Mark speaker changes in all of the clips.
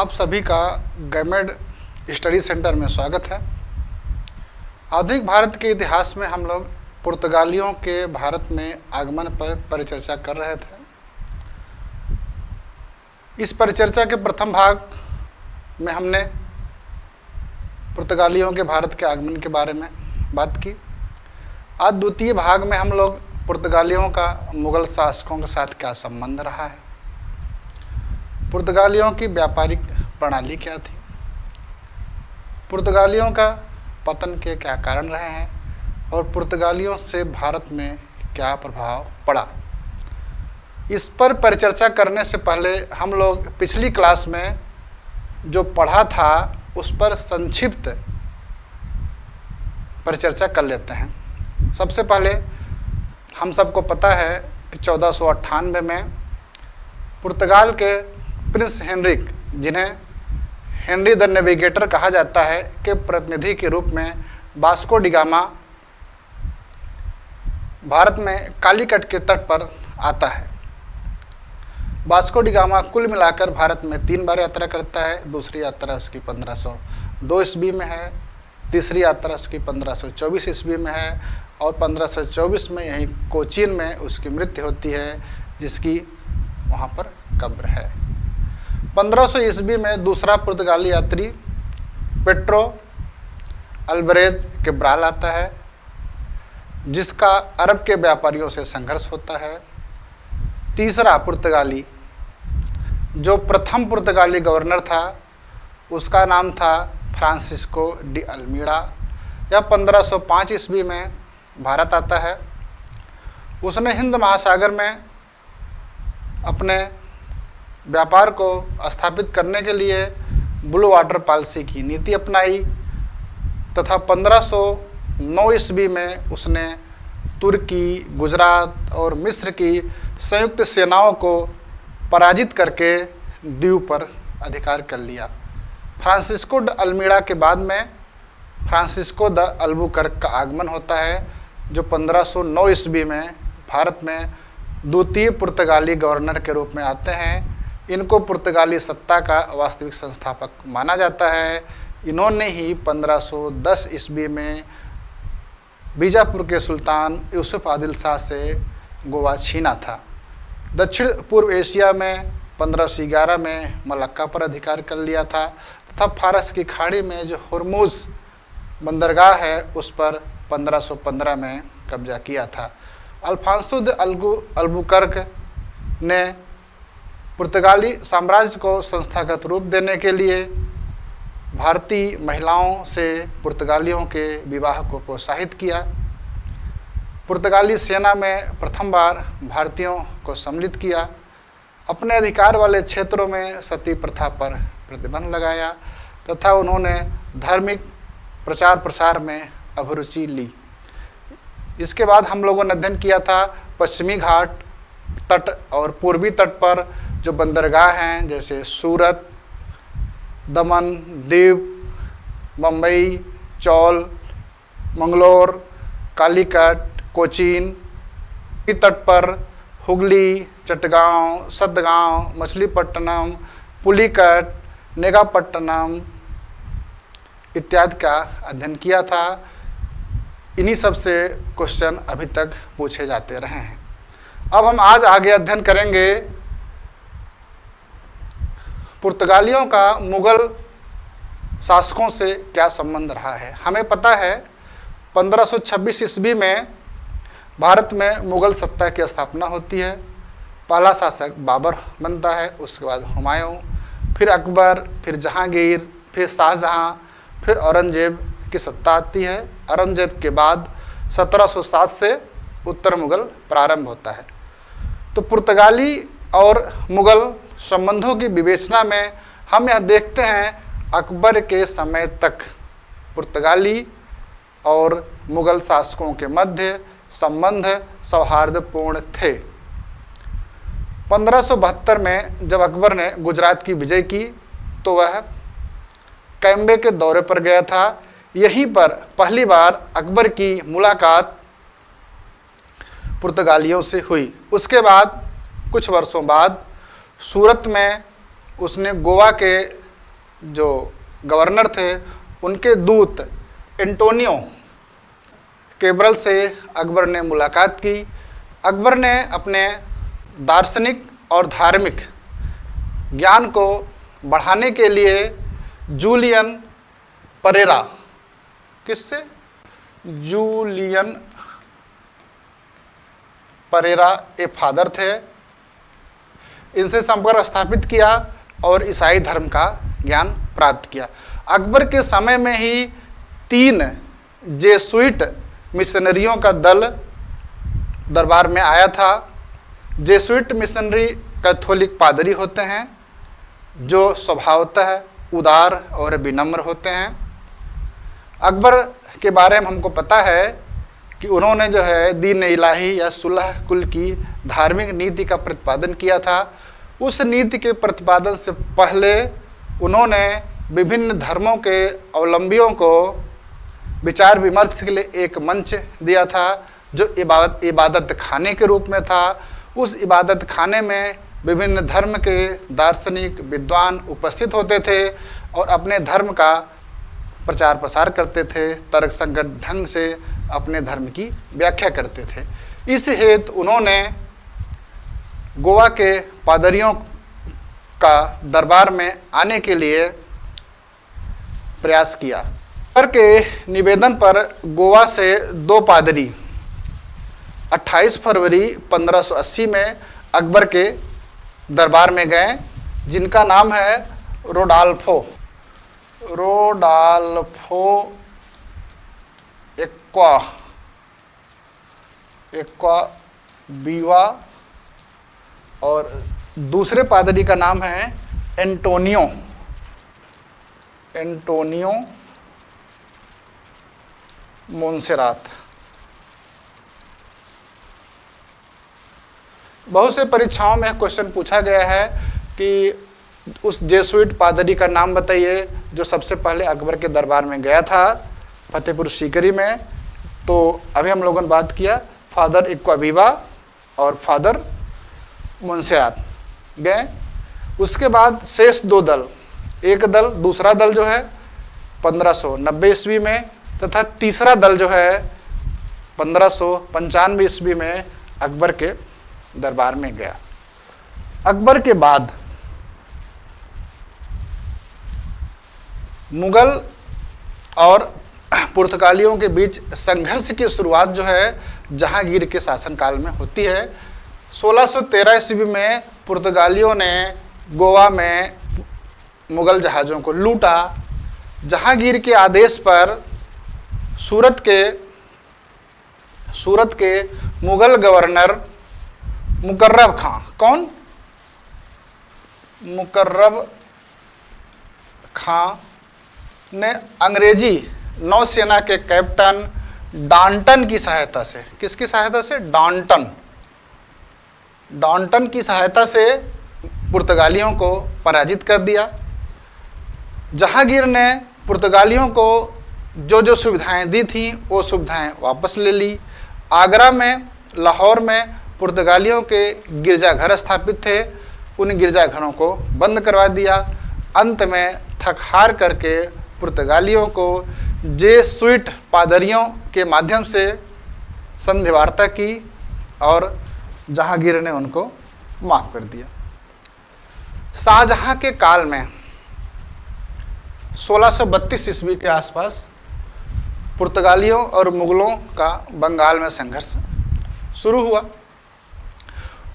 Speaker 1: आप सभी का गैमेड स्टडी सेंटर में स्वागत है। आधुनिक भारत के इतिहास में हम लोग पुर्तगालियों के भारत में आगमन पर परिचर्चा कर रहे थे। इस परिचर्चा के प्रथम भाग में हमने पुर्तगालियों के भारत के आगमन के बारे में बात की। आज द्वितीय भाग में हम लोग पुर्तगालियों का मुगल शासकों के साथ क्या संबंध रहा है, पुर्तगालियों की व्यापारिक प्रणाली क्या थी, पुर्तगालियों का पतन के क्या कारण रहे हैं और पुर्तगालियों से भारत में क्या प्रभाव पड़ा। इस पर परिचर्चा करने से पहले हम लोग पिछली क्लास में जो पढ़ा था उस पर संक्षिप्त परिचर्चा कर लेते हैं। सबसे पहले हम सबको पता है कि 1498 में पुर्तगाल के प्रिंस हेनरिक, जिन्हें हेनरी द नेविगेटर कहा जाता है, के प्रतिनिधि के रूप में वास्को डी गामा भारत में कालीकट के तट पर आता है। वास्को डी गामा कुल मिलाकर भारत में 3 बार यात्रा करता है। दूसरी यात्रा उसकी 1502 ईस्वी में है, तीसरी यात्रा उसकी 1524 ईस्वी में है और 1524 में यहीं कोचीन में उसकी मृत्यु होती है, जिसकी वहाँ पर कब्र है। 1500 ईस्वी में दूसरा पुर्तगाली यात्री पेट्रो अल्बरेज केब्राल आता है, जिसका अरब के व्यापारियों से संघर्ष होता है। तीसरा पुर्तगाली, जो प्रथम पुर्तगाली गवर्नर था, उसका नाम था फ्रांसिस्को डी अल्मीड़ा। यह 1505 ईस्वी में भारत आता है। उसने हिंद महासागर में अपने व्यापार को स्थापित करने के लिए ब्लू वाटर पॉलिसी की नीति अपनाई तथा 1509 ईस्वी में उसने तुर्की, गुजरात और मिस्र की संयुक्त सेनाओं को पराजित करके द्वीप पर अधिकार कर लिया। फ्रांसिस्को द अल्मीड़ा के बाद में फ्रांसिस्को द अल्बुकर्क का आगमन होता है, जो 1509 ईस्वी में भारत में द्वितीय पुर्तगाली गवर्नर के रूप में आते हैं। इनको पुर्तगाली सत्ता का वास्तविक संस्थापक माना जाता है। इन्होंने ही 1510 ईस्वी में बीजापुर के सुल्तान यूसुफ आदिल शाह से गोवा छीना था। दक्षिण पूर्व एशिया में 1511 में मलक्का पर अधिकार कर लिया था तथा फारस की खाड़ी में जो हुर्मुज बंदरगाह है उस पर 1515 में कब्जा किया था। अल्फांसो द अल्बुकर्क ने पुर्तगाली साम्राज्य को संस्थागत रूप देने के लिए भारतीय महिलाओं से पुर्तगालियों के विवाह को प्रोत्साहित किया। पुर्तगाली सेना में प्रथम बार भारतीयों को सम्मिलित किया। अपने अधिकार वाले क्षेत्रों में सती प्रथा पर प्रतिबंध लगाया तथा उन्होंने धार्मिक प्रचार प्रसार में अभिरुचि ली। इसके बाद हम लोगों ने अध्ययन किया था पश्चिमी घाट तट और पूर्वी तट पर जो बंदरगाह हैं, जैसे सूरत, दमन, दीव, बम्बई, चौल, मंगलोर, कालीकट, कोचीन। तट पर हुगली, चटगांव, सतगांव, मछलीपट्टनम, पुलिकट, नेगापट्टनम इत्यादि का अध्ययन किया था। इन्हीं सब से क्वेश्चन अभी तक पूछे जाते रहे हैं। अब हम आज आगे अध्ययन करेंगे पुर्तगालियों का मुगल शासकों से क्या संबंध रहा है। हमें पता है 1526 ईस्वी में भारत में मुगल सत्ता की स्थापना होती है। पहला शासक बाबर बनता है, उसके बाद हुमायूं, फिर अकबर, फिर जहांगीर, फिर शाहजहां, फिर औरंगजेब की सत्ता आती है। औरंगजेब के बाद 1707 से उत्तर मुगल प्रारंभ होता है। तो पुर्तगाली और मुगल संबंधों की विवेचना में हम यह देखते हैं अकबर के समय तक पुर्तगाली और मुगल शासकों के मध्य संबंध सौहार्दपूर्ण थे। 1572 में जब अकबर ने गुजरात की विजय की तो वह कैम्बे के दौरे पर गया था। यहीं पर पहली बार अकबर की मुलाकात पुर्तगालियों से हुई। उसके बाद कुछ वर्षों बाद सूरत में उसने गोवा के जो गवर्नर थे, उनके दूत एंटोनियो केब्रल से अकबर ने मुलाकात की। अकबर ने अपने दार्शनिक और धार्मिक ज्ञान को बढ़ाने के लिए जूलियन परेरा, किससे? जूलियन परेरा ए फादर थे, इनसे संपर्क स्थापित किया और ईसाई धर्म का ज्ञान प्राप्त किया। अकबर के समय में ही 3 जेसुइट मिशनरियों का दल दरबार में आया था। जेसुइट मिशनरी कैथोलिक पादरी होते हैं जो स्वभावतः उदार और विनम्र होते हैं। अकबर के बारे में हमको पता है कि उन्होंने जो है दीन इलाही या सुलह कुल की धार्मिक नीति का प्रतिपादन किया था। उस नीति के प्रतिपादन से पहले उन्होंने विभिन्न धर्मों के अवलंबियों को विचार विमर्श के लिए एक मंच दिया था जो इबादत खाने के रूप में था। उस इबादत खाने में विभिन्न धर्म के दार्शनिक विद्वान उपस्थित होते थे और अपने धर्म का प्रचार प्रसार करते थे, तर्कसंगत ढंग से अपने धर्म की व्याख्या करते थे। इस हेतु उन्होंने गोवा के पादरियों का दरबार में आने के लिए प्रयास किया। अकबर के निवेदन पर गोवा से 2 पादरी 28 फरवरी 1580 में अकबर के दरबार में गए, जिनका नाम है रोडाल्फो एक्वा बीवा, और दूसरे पादरी का नाम है एंटोनियो मोन्सेरात। बहुत से परीक्षाओं में क्वेश्चन पूछा गया है कि उस जेसुइट पादरी का नाम बताइए जो सबसे पहले अकबर के दरबार में गया था फतेहपुर सीकरी में। तो अभी हम लोगों ने बात किया फादर एक्वावीवा और फादर मोन्सेरात गए। उसके बाद शेष 2 दल, एक दल, दूसरा दल जो है 1590 ईस्वी में तथा तीसरा दल जो है 1595 ईस्वी में अकबर के दरबार में गया। अकबर के बाद मुगल और पुर्तगालियों के बीच संघर्ष की शुरुआत जो है जहांगीर के शासनकाल में होती है। 1613 ईस्वी में पुर्तगालियों ने गोवा में मुगल जहाज़ों को लूटा। जहांगीर के आदेश पर सूरत के मुगल गवर्नर मुकर्रब खां, कौन? मुकर्रब खां ने अंग्रेजी नौसेना के कैप्टन डाल्टन की सहायता से, किसकी सहायता से? डाल्टन की सहायता से पुर्तगालियों को पराजित कर दिया। जहांगीर ने पुर्तगालियों को जो जो सुविधाएं दी थीं वो सुविधाएं वापस ले ली। आगरा में, लाहौर में पुर्तगालियों के गिरजाघर स्थापित थे, उन गिरजाघरों को बंद करवा दिया। अंत में थक हार करके पुर्तगालियों को जेसुइट पादरियों के माध्यम से संधि वार्ता की और जहांगीर ने उनको माफ़ कर दिया। शाहजहां के काल में 1632 ईस्वी के आसपास पुर्तगालियों और मुगलों का बंगाल में संघर्ष शुरू हुआ।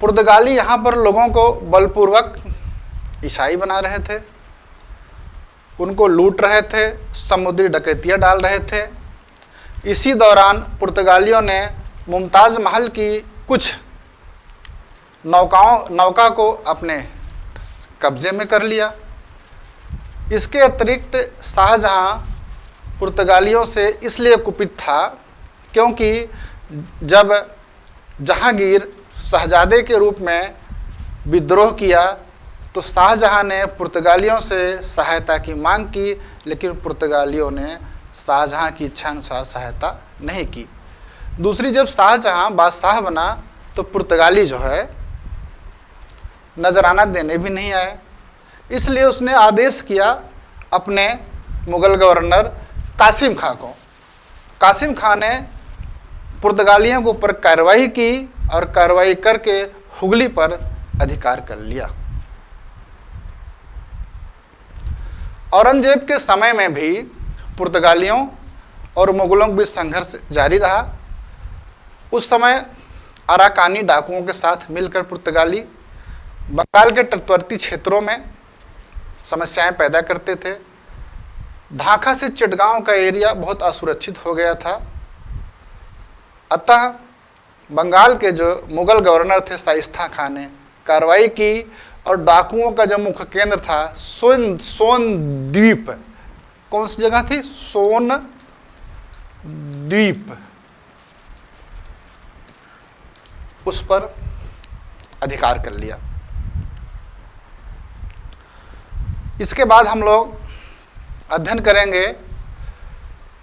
Speaker 1: पुर्तगाली यहाँ पर लोगों को बलपूर्वक ईसाई बना रहे थे, उनको लूट रहे थे, समुद्री डकैतियाँ डाल रहे थे। इसी दौरान पुर्तगालियों ने मुमताज़ महल की कुछ नौका को अपने कब्जे में कर लिया। इसके अतिरिक्त शाहजहां पुर्तगालियों से इसलिए कुपित था क्योंकि जब जहांगीर शहजादे के रूप में विद्रोह किया तो शाहजहां ने पुर्तगालियों से सहायता की मांग की, लेकिन पुर्तगालियों ने शाहजहां की इच्छा अनुसार सहायता नहीं की। दूसरी, जब शाहजहां बादशाह बना तो पुर्तगाली जो है नजराना देने भी नहीं आए, इसलिए उसने आदेश किया अपने मुगल गवर्नर कासिम खां को। कासिम खां ने पुर्तगालियों के ऊपर कार्रवाई की और कार्रवाई करके हुगली पर अधिकार कर लिया। औरंगजेब के समय में भी पुर्तगालियों और मुगलों के बीच संघर्ष जारी रहा। उस समय अराकानी डाकुओं के साथ मिलकर पुर्तगाली बंगाल के तटवर्ती क्षेत्रों में समस्याएं पैदा करते थे। ढाका से चिटगांव का एरिया बहुत असुरक्षित हो गया था। अतः बंगाल के जो मुगल गवर्नर थे शाइस्ता खां ने कार्रवाई की और डाकुओं का जो मुख्य केंद्र था सोन द्वीप, कौन सी जगह थी? सोन द्वीप, उस पर अधिकार कर लिया। इसके बाद हम लोग अध्ययन करेंगे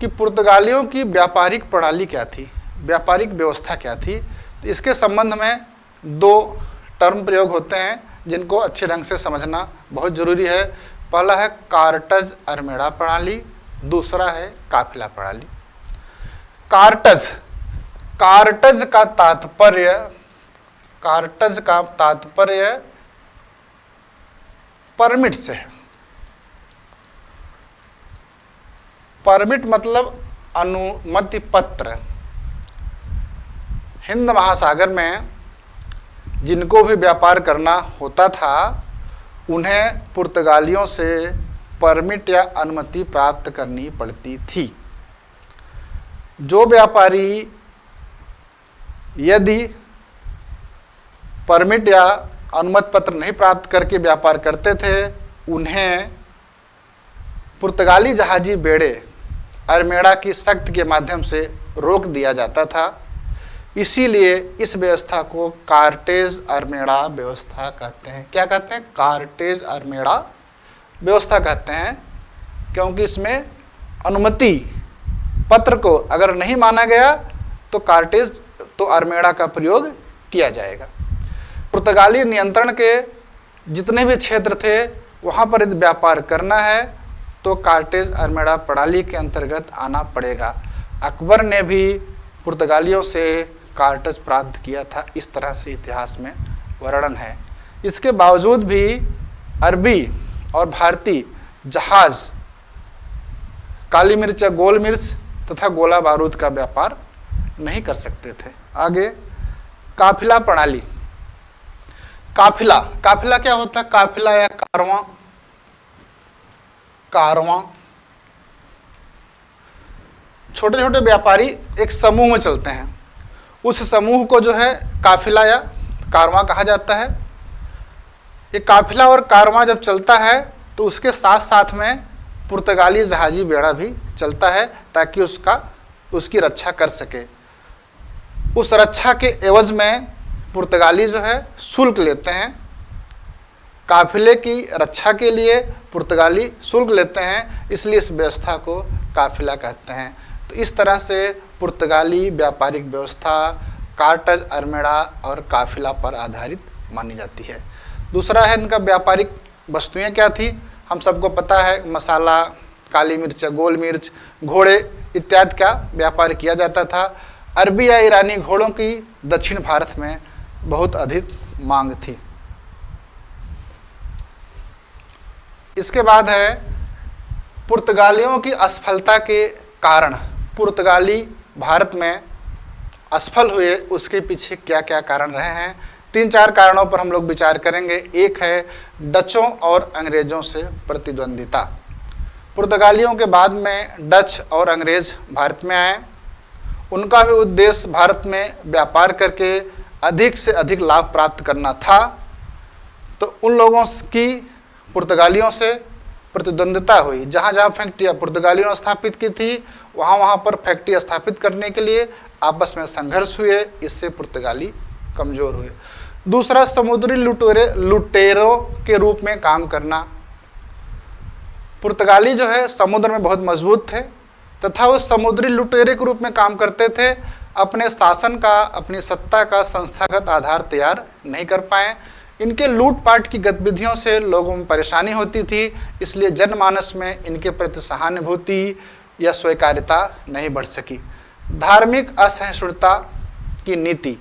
Speaker 1: कि पुर्तगालियों की व्यापारिक प्रणाली क्या थी, व्यापारिक व्यवस्था क्या थी। तो इसके संबंध में दो टर्म प्रयोग होते हैं जिनको अच्छे ढंग से समझना बहुत जरूरी है। पहला है कार्टज अरमेड़ा प्रणाली, दूसरा है काफिला प्रणाली। कार्टज का तात्पर्य परमिट से है। परमिट मतलब अनुमति पत्र। हिंद महासागर में जिनको भी व्यापार करना होता था उन्हें पुर्तगालियों से परमिट या अनुमति प्राप्त करनी पड़ती थी। जो व्यापारी यदि परमिट या अनुमति पत्र नहीं प्राप्त करके व्यापार करते थे उन्हें पुर्तगाली जहाजी बेड़े अरमेड़ा की शक्ति के माध्यम से रोक दिया जाता था। इसीलिए इस व्यवस्था को कार्टेज अरमेड़ा व्यवस्था कहते हैं। क्या कहते हैं? कार्टेज अरमेड़ा व्यवस्था कहते हैं, क्योंकि इसमें अनुमति पत्र को अगर नहीं माना गया तो कार्टेज तो अरमेड़ा का प्रयोग किया जाएगा। पुर्तगाली नियंत्रण के जितने भी क्षेत्र थे वहाँ पर यदि व्यापार करना है तो कार्टेज अरमेड़ा प्रणाली के अंतर्गत आना पड़ेगा। अकबर ने भी पुर्तगालियों से कार्टेज प्राप्त किया था, इस तरह से इतिहास में वर्णन है। इसके बावजूद भी अरबी और भारतीय जहाज काली मिर्च या गोल मिर्च तथा गोला बारूद का व्यापार नहीं कर सकते थे। आगे काफिला प्रणाली। काफिला क्या होता है? काफिला या कारवां छोटे छोटे व्यापारी एक समूह में चलते हैं, उस समूह को जो है काफिला या कारवां कहा जाता है। ये काफिला और कारवां जब चलता है तो उसके साथ साथ में पुर्तगाली जहाजी बेड़ा भी चलता है ताकि उसकी रक्षा कर सके। उस रक्षा के एवज में पुर्तगाली जो है शुल्क लेते हैं। काफिले की रक्षा के लिए पुर्तगाली शुल्क लेते हैं, इसलिए इस व्यवस्था को काफिला कहते हैं। तो इस तरह से पुर्तगाली व्यापारिक व्यवस्था कार्टेज अरमेड़ा और काफिला पर आधारित मानी जाती है। दूसरा है इनका व्यापारिक वस्तुएं क्या थी। हम सबको पता है मसाला, काली मिर्च, गोल मिर्च, घोड़े इत्यादि का व्यापार किया जाता था। अरबी या ईरानी घोड़ों की दक्षिण भारत में बहुत अधिक मांग थी। इसके बाद है पुर्तगालियों की असफलता के कारण पुर्तगाली भारत में असफल हुए, उसके पीछे क्या क्या कारण रहे हैं। 3-4 कारणों पर हम लोग विचार करेंगे। एक है डचों और अंग्रेजों से प्रतिद्वंदिता। पुर्तगालियों के बाद में डच और अंग्रेज भारत में आए। उनका भी उद्देश्य भारत में व्यापार करके अधिक से अधिक लाभ प्राप्त करना था। तो उन लोगों की पुर्तगालियों से प्रतिद्वंदिता हुई। जहाँ जहाँ फैक्ट्रियाँ पुर्तगालियों ने स्थापित की थी वहाँ पर फैक्ट्री स्थापित करने के लिए आपस में संघर्ष हुए, इससे पुर्तगाली कमज़ोर हुए। दूसरा, समुद्री लुटेरों के रूप में काम करना। पुर्तगाली जो है समुद्र में बहुत मजबूत थे तथा वो समुद्री लुटेरे के रूप में काम करते थे। अपने शासन का, अपनी सत्ता का संस्थागत आधार तैयार नहीं कर पाए, इनके लूटपाट की गतिविधियों से लोगों में परेशानी होती थी, इसलिए जनमानस में इनके प्रति सहानुभूति या स्वीकार्यता नहीं बढ़ सकी। धार्मिक असहिष्णुता की नीति,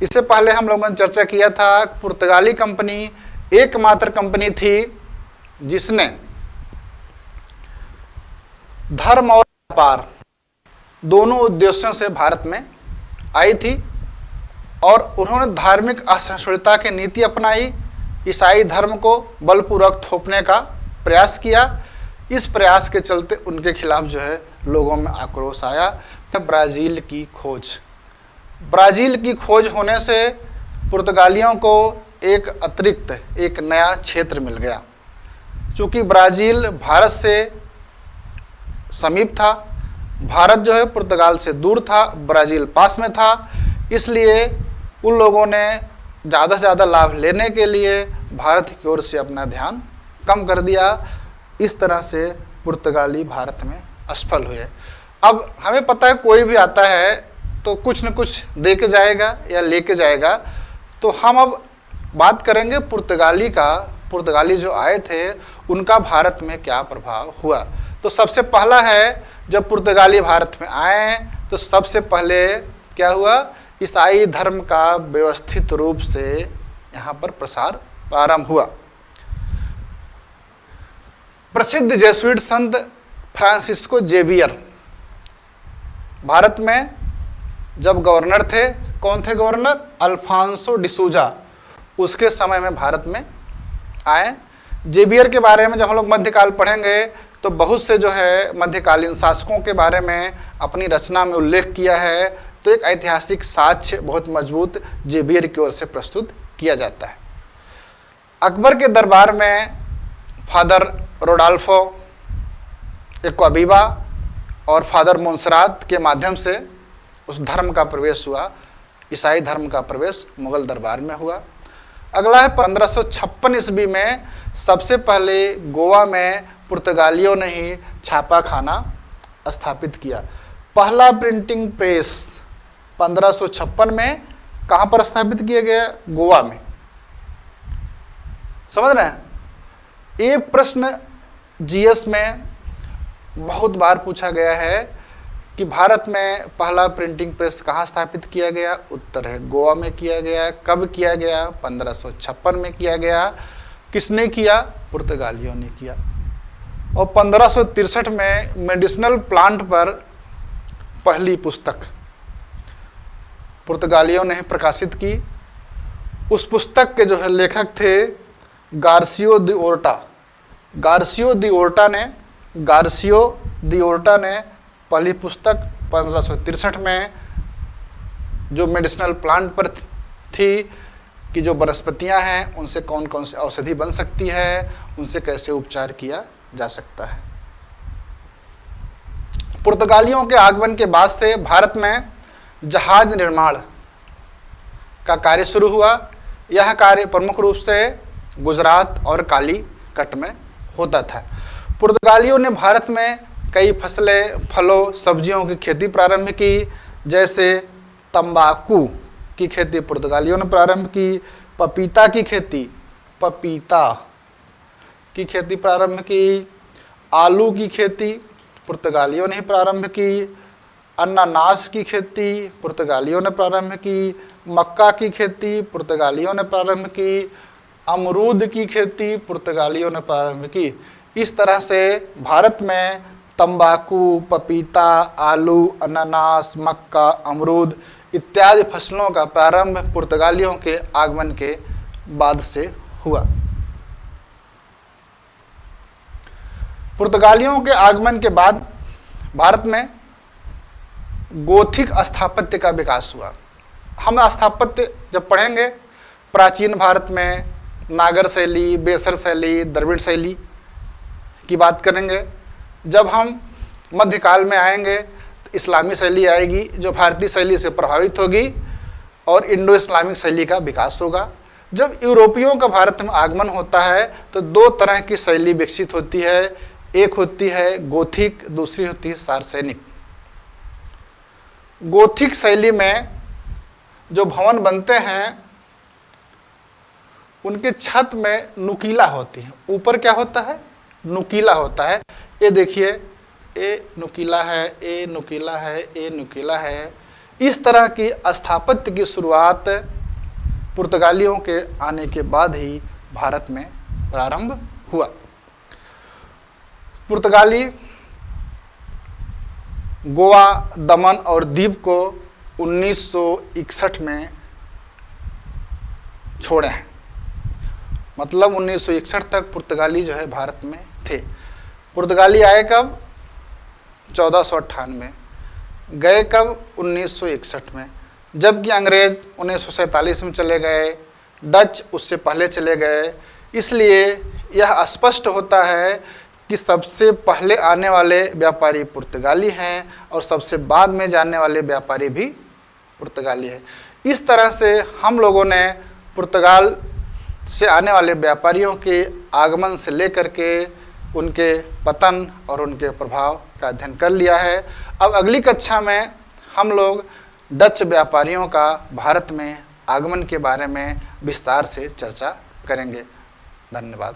Speaker 1: इससे पहले हम लोगों ने चर्चा किया था, पुर्तगाली कंपनी एकमात्र कंपनी थी जिसने धर्म और व्यापार दोनों उद्देश्यों से भारत में आई थी और उन्होंने धार्मिक असहिष्णुता की नीति अपनाई, ईसाई धर्म को बलपूर्वक थोपने का प्रयास किया। इस प्रयास के चलते उनके खिलाफ जो है लोगों में आक्रोश आया। ब्राज़ील की खोज, ब्राज़ील की खोज होने से पुर्तगालियों को एक अतिरिक्त एक नया क्षेत्र मिल गया। चूँकि ब्राज़ील भारत से समीप था, भारत जो है पुर्तगाल से दूर था, ब्राज़ील पास में था, इसलिए उन लोगों ने ज़्यादा से ज़्यादा लाभ लेने के लिए भारत की ओर से अपना ध्यान कम कर दिया। इस तरह से पुर्तगाली भारत में असफल हुए। अब हमें पता है कोई भी आता है तो कुछ न कुछ दे के जाएगा या लेके जाएगा, तो हम अब बात करेंगे पुर्तगाली का। पुर्तगाली जो आए थे उनका भारत में क्या प्रभाव हुआ। तो सबसे पहला है, जब पुर्तगाली भारत में आए तो सबसे पहले क्या हुआ, ईसाई धर्म का व्यवस्थित रूप से यहाँ पर प्रसार प्रारंभ हुआ। प्रसिद्ध जेसुइट संत फ्रांसिस्को जेवियर भारत में जब गवर्नर थे, कौन थे गवर्नर, अल्फांसो डिसूजा, उसके समय में भारत में आए। जेवियर के बारे में जब हम लोग मध्यकाल पढ़ेंगे तो बहुत से जो है मध्यकालीन शासकों के बारे में अपनी रचना में उल्लेख किया है, तो एक ऐतिहासिक साक्ष्य बहुत मजबूत जेवियर की ओर से प्रस्तुत किया जाता है। अकबर के दरबार में फादर रोडाल्फो एक्वाविवा और फादर मोन्सरात के माध्यम से उस धर्म का प्रवेश हुआ, ईसाई धर्म का प्रवेश मुगल दरबार में हुआ। अगला है 1556 ईस्वी में सबसे पहले गोवा में पुर्तगालियों ने ही छापा खाना स्थापित किया। पहला प्रिंटिंग प्रेस 1556 में कहाँ पर स्थापित किया गया, गोवा में। समझ रहे हैं, ये प्रश्न जीएस में बहुत बार पूछा गया है कि भारत में पहला प्रिंटिंग प्रेस कहाँ स्थापित किया गया। उत्तर है गोवा में किया गया। कब किया गया, 1556 में किया गया। किसने किया, पुर्तगालियों ने किया। और 1563 में मेडिसिनल प्लांट पर पहली पुस्तक पुर्तगालियों ने प्रकाशित की। उस पुस्तक के जो है लेखक थे गार्सियो दी ओर्टा। गार्सियो दी ओर्टा ने पहली पुस्तक 1563 में जो मेडिसिनल प्लांट पर थी कि जो वनस्पतियां हैं उनसे कौन कौन सी औषधि बन सकती है, उनसे कैसे उपचार किया जा सकता है। पुर्तगालियों के आगमन के बाद से भारत में जहाज निर्माण का कार्य शुरू हुआ। यह कार्य प्रमुख रूप से गुजरात और कालीकट में होता था। पुर्तगालियों ने भारत में कई फसलें, फलों, सब्जियों की खेती प्रारंभ की, जैसे तंबाकू की खेती पुर्तगालियों ने प्रारंभ की, पपीता की खेती प्रारंभ की, आलू की खेती पुर्तगालियों ने प्रारंभ की, अनानास की खेती पुर्तगालियों ने प्रारंभ की, मक्का की खेती पुर्तगालियों ने प्रारंभ की, अमरूद की खेती पुर्तगालियों ने प्रारंभ की। इस तरह से भारत में तंबाकू, पपीता, आलू, अनानास, मक्का, अमरूद इत्यादि फसलों का प्रारंभ पुर्तगालियों के आगमन के बाद से हुआ। पुर्तगालियों के आगमन के बाद भारत में गोथिक स्थापत्य का विकास हुआ। हम स्थापत्य जब पढ़ेंगे प्राचीन भारत में नागर शैली, बेसर शैली, द्रविड़ शैली की बात करेंगे। जब हम मध्यकाल में आएंगे तो इस्लामी शैली आएगी जो भारतीय शैली से प्रभावित होगी और इंडो इस्लामिक शैली का विकास होगा। जब यूरोपियों का भारत में आगमन होता है तो दो तरह की शैली विकसित होती है। एक होती है गोथिक, दूसरी होती है सार्वजनिक। गोथिक शैली में जो भवन बनते हैं उनके छत में नुकीला होती है। ऊपर क्या होता है? नुकीला होता है। ये देखिए, ए नुकीला है, ए नुकीला है, ए नुकीला है। इस तरह की स्थापत्य की शुरुआत पुर्तगालियों के आने के बाद ही भारत में प्रारंभ हुआ। पुर्तगाली गोवा, दमन और दीव को 1961 में छोड़े हैं। मतलब 1961 तक पुर्तगाली जो है भारत में थे। पुर्तगाली आए कब? 1498। गए कब? 1961 में। जबकि अंग्रेज 1947 में चले गए, डच उससे पहले चले गए। इसलिए यह स्पष्ट होता है कि सबसे पहले आने वाले व्यापारी पुर्तगाली हैं और सबसे बाद में जाने वाले व्यापारी भी पुर्तगाली है। इस तरह से हम लोगों ने पुर्तगाल से आने वाले व्यापारियों के आगमन से लेकर के उनके पतन और उनके प्रभाव का अध्ययन कर लिया है। अब अगली कक्षा में हम लोग डच व्यापारियों का भारत में आगमन के बारे में विस्तार से चर्चा करेंगे। धन्यवाद।